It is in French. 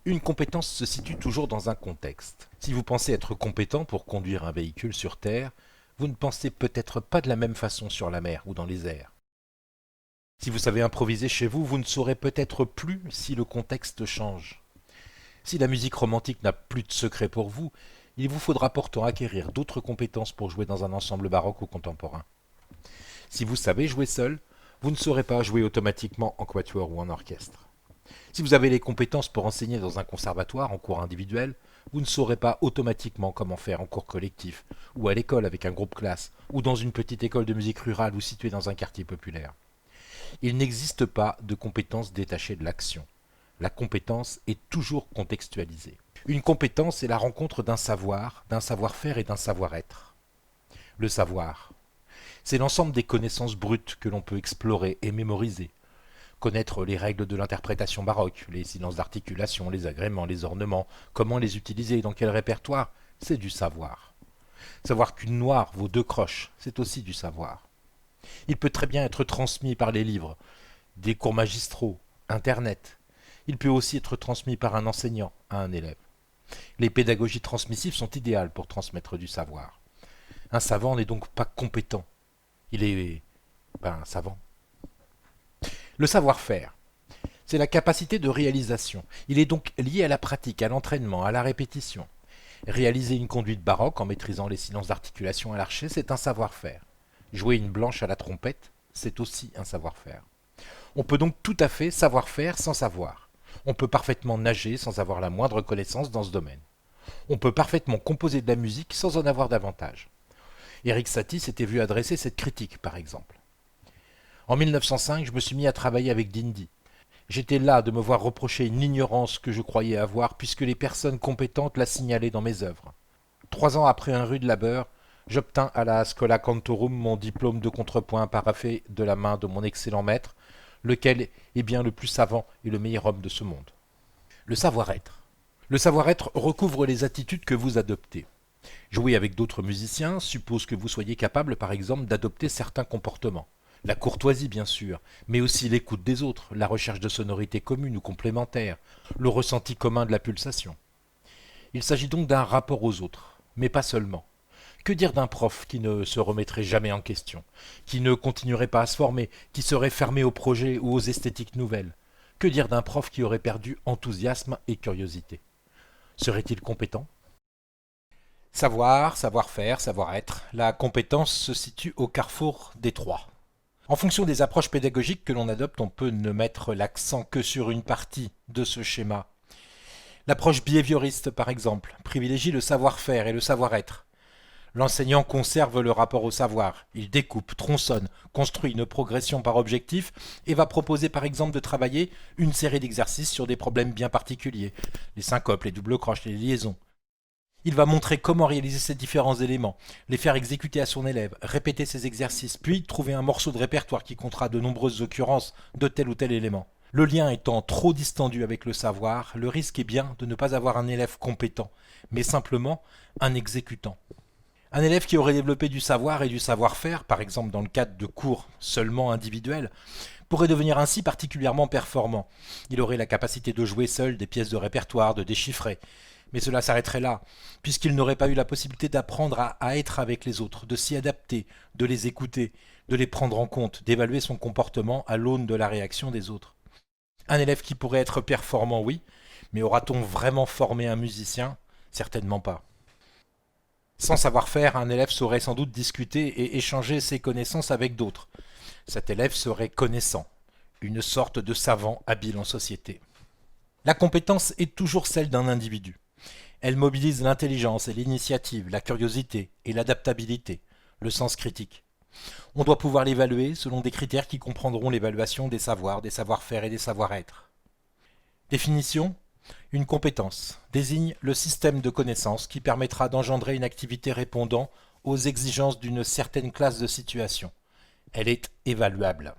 Une compétence se situe toujours dans un contexte. Si vous pensez être compétent pour conduire un véhicule sur Terre, vous ne pensez peut-être pas de la même façon sur la mer ou dans les airs. Si vous savez improviser chez vous, vous ne saurez peut-être plus si le contexte change. Si la musique romantique n'a plus de secret pour vous, il vous faudra pourtant acquérir d'autres compétences pour jouer dans un ensemble baroque ou contemporain. Si vous savez jouer seul, vous ne saurez pas jouer automatiquement en quatuor ou en orchestre. Si vous avez les compétences pour enseigner dans un conservatoire en cours individuel, vous ne saurez pas automatiquement comment faire en cours collectif, ou à l'école avec un groupe classe, ou dans une petite école de musique rurale ou située dans un quartier populaire. Il n'existe pas de compétence détachée de l'action. La compétence est toujours contextualisée. Une compétence est la rencontre d'un savoir-faire et d'un savoir-être. Le savoir, c'est l'ensemble des connaissances brutes que l'on peut explorer et mémoriser. Connaître les règles de l'interprétation baroque, les silences d'articulation, les agréments, les ornements, comment les utiliser et dans quel répertoire, c'est du savoir. Savoir qu'une noire vaut 2 croches, c'est aussi du savoir. Il peut très bien être transmis par les livres, des cours magistraux, Internet. Il peut aussi être transmis par un enseignant à un élève. Les pédagogies transmissives sont idéales pour transmettre du savoir. Un savant n'est donc pas compétent. Il est un savant. Le savoir-faire, c'est la capacité de réalisation. Il est donc lié à la pratique, à l'entraînement, à la répétition. Réaliser une conduite baroque en maîtrisant les silences d'articulation à l'archet, c'est un savoir-faire. Jouer une blanche à la trompette, c'est aussi un savoir-faire. On peut donc tout à fait savoir faire sans savoir. On peut parfaitement nager sans avoir la moindre connaissance dans ce domaine. On peut parfaitement composer de la musique sans en avoir davantage. Erik Satie s'était vu adresser cette critique, par exemple. En 1905, je me suis mis à travailler avec Dindy. J'étais las de me voir reprocher une ignorance que je croyais avoir puisque les personnes compétentes la signalaient dans mes œuvres. 3 ans après un rude labeur, j'obtins à la Schola Cantorum mon diplôme de contrepoint paraphé de la main de mon excellent maître, lequel est bien le plus savant et le meilleur homme de ce monde. Le savoir-être. Le savoir-être recouvre les attitudes que vous adoptez. Jouer avec d'autres musiciens suppose que vous soyez capable, par exemple, d'adopter certains comportements. La courtoisie, bien sûr, mais aussi l'écoute des autres, la recherche de sonorités communes ou complémentaires, le ressenti commun de la pulsation. Il s'agit donc d'un rapport aux autres, mais pas seulement. Que dire d'un prof qui ne se remettrait jamais en question, qui ne continuerait pas à se former, qui serait fermé aux projets ou aux esthétiques nouvelles? Que dire d'un prof qui aurait perdu enthousiasme et curiosité? Serait-il compétent? Savoir, savoir-faire, savoir-être, la compétence se situe au carrefour des trois. En fonction des approches pédagogiques que l'on adopte, on peut ne mettre l'accent que sur une partie de ce schéma. L'approche behavioriste, par exemple, privilégie le savoir-faire et le savoir-être. L'enseignant conserve le rapport au savoir. Il découpe, tronçonne, construit une progression par objectif et va proposer par exemple de travailler une série d'exercices sur des problèmes bien particuliers. Les syncopes, les doubles croches, les liaisons. Il va montrer comment réaliser ces différents éléments, les faire exécuter à son élève, répéter ces exercices, puis trouver un morceau de répertoire qui comptera de nombreuses occurrences de tel ou tel élément. Le lien étant trop distendu avec le savoir, le risque est bien de ne pas avoir un élève compétent, mais simplement un exécutant. Un élève qui aurait développé du savoir et du savoir-faire, par exemple dans le cadre de cours seulement individuels, pourrait devenir ainsi particulièrement performant. Il aurait la capacité de jouer seul des pièces de répertoire, de déchiffrer. Mais cela s'arrêterait là, puisqu'il n'aurait pas eu la possibilité d'apprendre à être avec les autres, de s'y adapter, de les écouter, de les prendre en compte, d'évaluer son comportement à l'aune de la réaction des autres. Un élève qui pourrait être performant, oui, mais aura-t-on vraiment formé un musicien? Certainement pas. Sans savoir-faire, un élève saurait sans doute discuter et échanger ses connaissances avec d'autres. Cet élève serait connaissant, une sorte de savant habile en société. La compétence est toujours celle d'un individu. Elle mobilise l'intelligence et l'initiative, la curiosité et l'adaptabilité, le sens critique. On doit pouvoir l'évaluer selon des critères qui comprendront l'évaluation des savoirs, des savoir-faire et des savoir-être. Définition: une compétence désigne le système de connaissances qui permettra d'engendrer une activité répondant aux exigences d'une certaine classe de situation. Elle est évaluable.